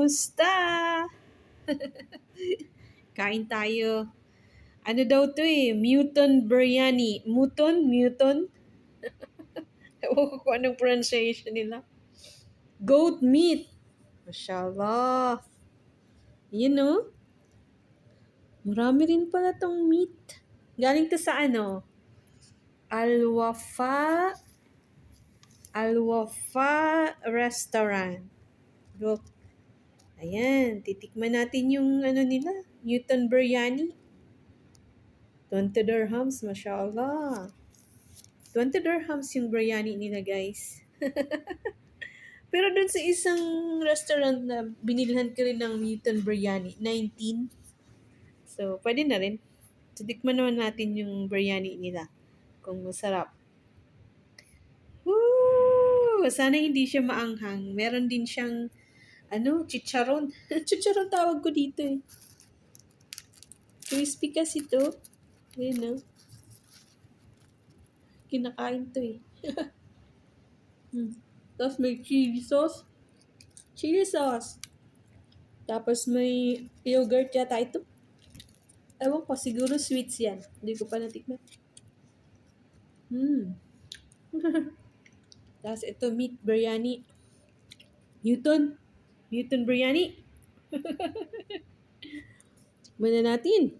kamusta? Kain tayo. Ano daw to Muton biryani. Muton? Ewan ko kung anong pronunciation nila. Goat meat. Mashallah. You know? Marami rin pala tong meat. Galing to sa ano? Al-Wafa Restaurant. Look. Ayan, titikman natin yung ano nila, Newton Biryani. 20 dirhams, mashallah. 20 dirhams yung biryani nila, guys. Pero dun sa isang restaurant na binilhan ko rin ng Newton Biryani, 19. So, pwede na rin. Titikman naman natin yung biryani nila kung masarap. Woo! Sana hindi siya maanghang. Meron din siyang chicharon. Chicharon tawag ko dito Crispy kasi to. Ayan Kinakain to Tapos may chili sauce. Chili sauce. Tapos may yogurt yata ito. Ewan ko, siguro sweets yan. Hindi ko pa natikman. Tapos ito, meat biryani. Newton biryani. Tikman na natin.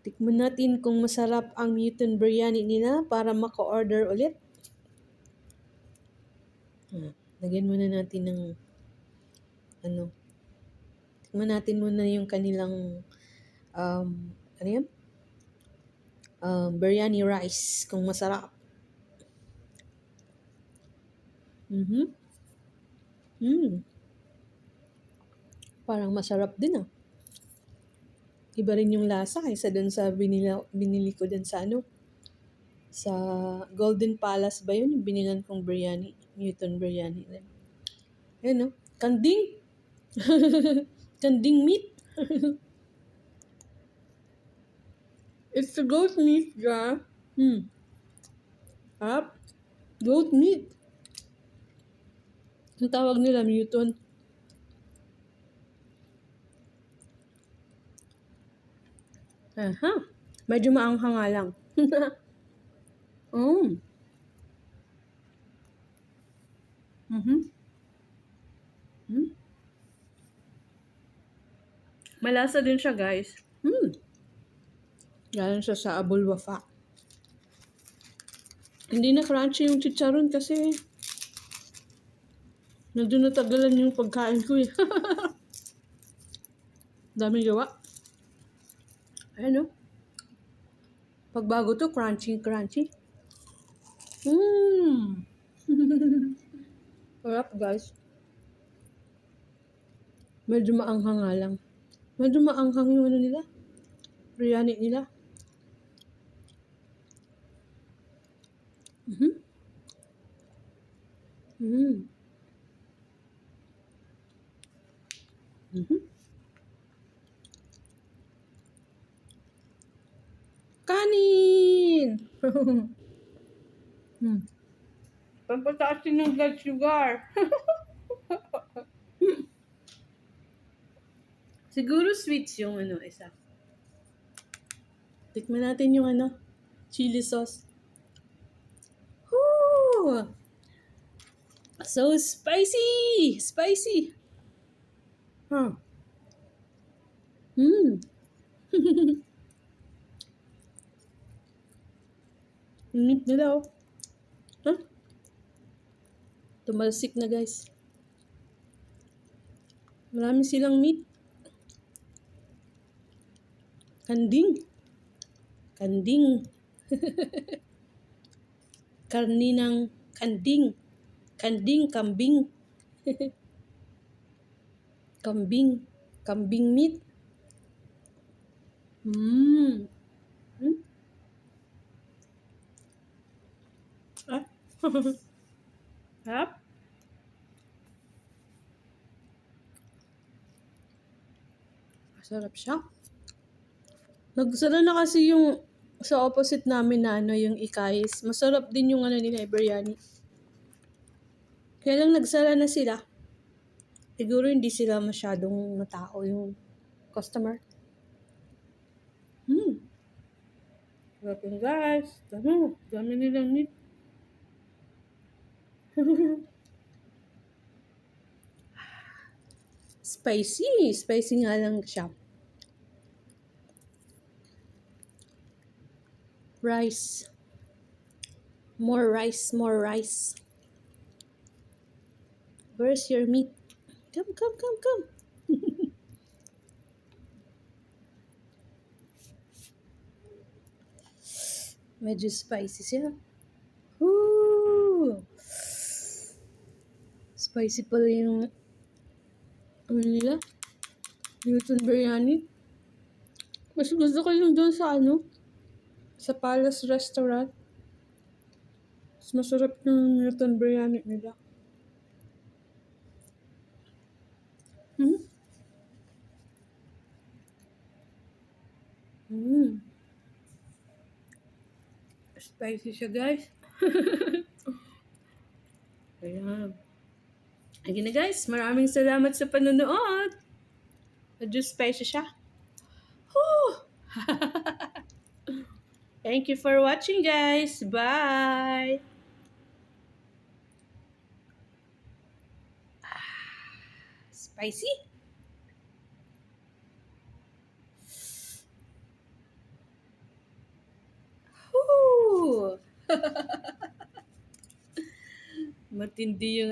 Tikman natin kung masarap ang Newton biryani nila para maka-order ulit. Lagyan muna natin ng tikman natin muna yung kanilang biryani rice kung masarap. Parang masarap din Iba rin yung lasa kaysa dun sa binili ko dun sa sa Golden Palace ba yun? Yung binilan kong biryani. Newton biryani. Ayan Kanding. Kanding meat. It's a goat meat, yeah. Goat meat. Ang tawag nila, Newton. Medyo maanghang nga lang. Malasa din siya, guys. Galing siya sa Abul Wafa. Hindi na crunchy yung chicharon kasi nandun natagalan yung pagkain ko Daming gawa. Pagbago to, crunchy. Sarap, guys. Medyo maanghang nga lang. Medyo maanghang yung nila. Biryani nila. Kanin! Pampataasin ng blood sugar. Siguro sweets yung isa. Tikman natin yung chili sauce. Woo! So spicy! Spicy! Meat nila Tumalsik na, guys. Marami silang meat. Kanding. Karni ng kanding. Kambing. Kambing meat. Masarap siya. Nagsara na kasi yung sa opposite namin na yung Ikais. Masarap din yung nila, biryani. Kaya lang nagsara na sila. Siguro hindi sila masyadong matao yung customer. Sarap yun, guys. Dami nilang meat. Spicy. Spicy nga lang siya. Rice. More rice, more rice. Where's your meat? Come, come, come, come. Medyo spicy siya. Woo! Spicy pala yung ano nila. Newton biryani. Mas gusto ko yung doon sa sa Palace Restaurant. Mas masarap yung Newton biryani nila. Spicy siya, guys. Ayan. Again na, guys. Maraming salamat sa panonood. Medyo spicy siya. Whew! Thank you for watching, guys. Bye! Spicy? Whew! Matindi yung